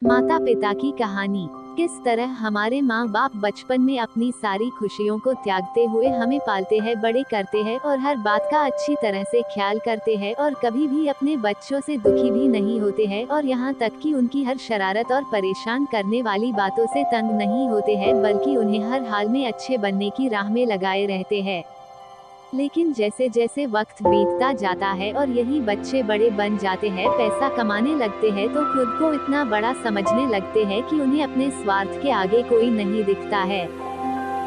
माता पिता की कहानी। किस तरह हमारे माँ बाप बचपन में अपनी सारी खुशियों को त्यागते हुए हमें पालते हैं, बड़े करते हैं और हर बात का अच्छी तरह से ख्याल करते हैं और कभी भी अपने बच्चों से दुखी भी नहीं होते हैं और यहाँ तक कि उनकी हर शरारत और परेशान करने वाली बातों से तंग नहीं होते हैं, बल्कि उन्हें हर हाल में अच्छे बनने की राह में लगाए रहते हैं। लेकिन जैसे जैसे वक्त बीतता जाता है और यही बच्चे बड़े बन जाते हैं, पैसा कमाने लगते हैं, तो खुद को इतना बड़ा समझने लगते हैं कि उन्हें अपने स्वार्थ के आगे कोई नहीं दिखता है।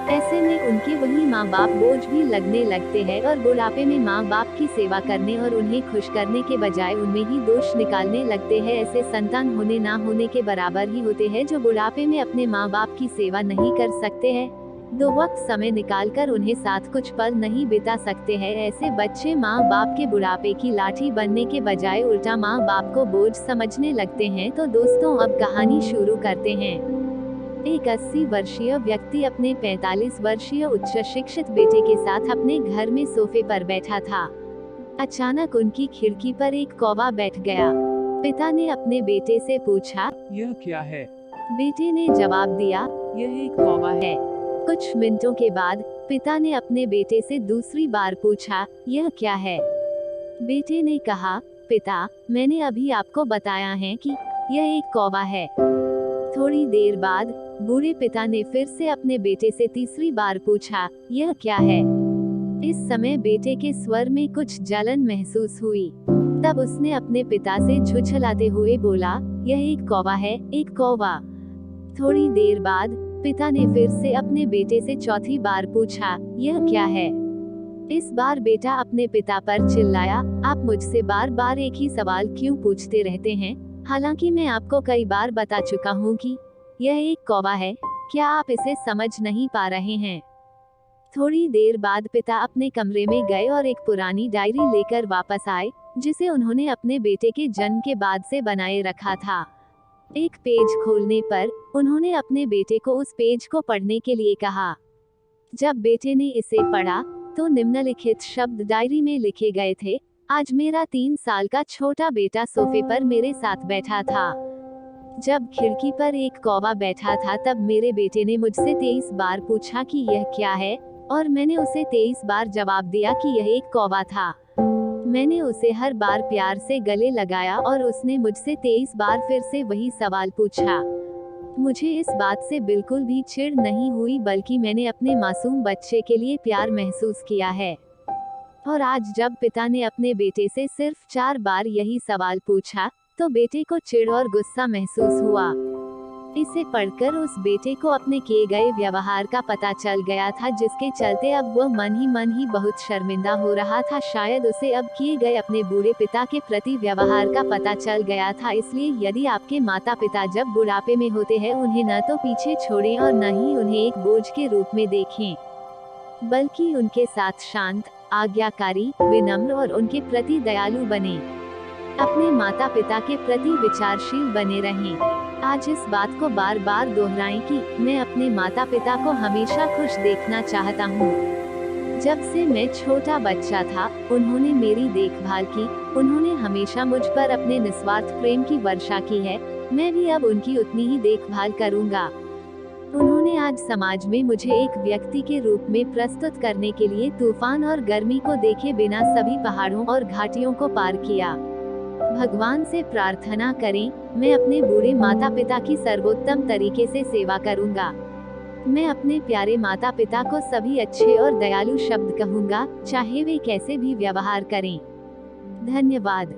ऐसे में उनके वही माँ बाप बोझ भी लगने लगते हैं और बुढ़ापे में माँ बाप की सेवा करने और उन्हें खुश करने के बजाय उनमें ही दोष निकालने लगते हैं। ऐसे संतान होने ना होने के बराबर ही होते हैं, जो बुढ़ापे में अपने माँ बाप की सेवा नहीं कर सकते हैं, दो वक्त समय निकालकर उन्हें साथ कुछ पल नहीं बिता सकते हैं। ऐसे बच्चे माँ बाप के बुढ़ापे की लाठी बनने के बजाय उल्टा माँ बाप को बोझ समझने लगते हैं। तो दोस्तों, अब कहानी शुरू करते हैं। एक 80 वर्षीय व्यक्ति अपने 45 वर्षीय उच्च शिक्षित बेटे के साथ अपने घर में सोफे पर बैठा था। अचानक उनकी खिड़की पर एक कौवा बैठ गया। पिता ने अपने बेटे से पूछा, यह क्या है? बेटे ने जवाब दिया, यह एक कौवा है। कुछ मिनटों के बाद पिता ने अपने बेटे से दूसरी बार पूछा, यह क्या है? बेटे ने कहा, पिता, मैंने अभी आपको बताया है कि यह एक कौवा है। थोड़ी देर बाद बूढ़े पिता ने फिर से अपने बेटे से तीसरी बार पूछा, यह क्या है? इस समय बेटे के स्वर में कुछ जलन महसूस हुई। तब उसने अपने पिता से झुझलाते हुए बोला, यह एक कौवा है, एक कौवा। थोड़ी देर बाद पिता ने फिर से अपने बेटे से चौथी बार पूछा, यह क्या है? इस बार बेटा अपने पिता पर चिल्लाया, आप मुझसे बार बार एक ही सवाल क्यों पूछते रहते हैं? हालांकि मैं आपको कई बार बता चुका हूँ कि यह एक कौवा है। क्या आप इसे समझ नहीं पा रहे हैं? थोड़ी देर बाद पिता अपने कमरे में गए और एक पुरानी डायरी लेकर वापस आए, जिसे उन्होंने अपने बेटे के जन्म के बाद से बनाए रखा था। एक पेज खोलने पर उन्होंने अपने बेटे को उस पेज को पढ़ने के लिए कहा। जब बेटे ने इसे पढ़ा तो निम्नलिखित शब्द डायरी में लिखे गए थे, आज मेरा 3 साल का छोटा बेटा सोफे पर मेरे साथ बैठा था। जब खिड़की पर एक कौवा बैठा था, तब मेरे बेटे ने मुझसे 23 बार पूछा कि यह क्या है, और मैंने उसे 23 बार जवाब दिया कि यह एक कौवा था। मैंने उसे हर बार प्यार से गले लगाया और उसने मुझसे 23 बार फिर से वही सवाल पूछा। मुझे इस बात से बिल्कुल भी चिढ़ नहीं हुई, बल्कि मैंने अपने मासूम बच्चे के लिए प्यार महसूस किया है। और आज जब पिता ने अपने बेटे से सिर्फ 4 बार यही सवाल पूछा, तो बेटे को चिढ़ और गुस्सा महसूस हुआ। इसे पढ़कर उस बेटे को अपने किए गए व्यवहार का पता चल गया था, जिसके चलते अब वह मन ही बहुत शर्मिंदा हो रहा था। शायद उसे अब किए गए अपने बूढ़े पिता के प्रति व्यवहार का पता चल गया था। इसलिए यदि आपके माता पिता जब बुढ़ापे में होते हैं, उन्हें न तो पीछे छोड़ें और न ही उन्हें एक बोझ के रूप में देखें, बल्कि उनके साथ शांत, आज्ञाकारी, विनम्र और उनके प्रति दयालु बने। अपने माता पिता के प्रति विचारशील बने रहें। आज इस बात को बार बार दोहराएं कि मैं अपने माता पिता को हमेशा खुश देखना चाहता हूँ। जब से मैं छोटा बच्चा था, उन्होंने मेरी देखभाल की, उन्होंने हमेशा मुझ पर अपने निस्वार्थ प्रेम की वर्षा की है। मैं भी अब उनकी उतनी ही देखभाल करूँगा। उन्होंने आज समाज में मुझे एक व्यक्ति के रूप में प्रस्तुत करने के लिए तूफान और गर्मी को देखे बिना सभी पहाड़ों और घाटियों को पार किया। भगवान से प्रार्थना करें, मैं अपने बूढ़े माता पिता की सर्वोत्तम तरीके से सेवा करूंगा। मैं अपने प्यारे माता पिता को सभी अच्छे और दयालु शब्द कहूंगा, चाहे वे कैसे भी व्यवहार करें। धन्यवाद।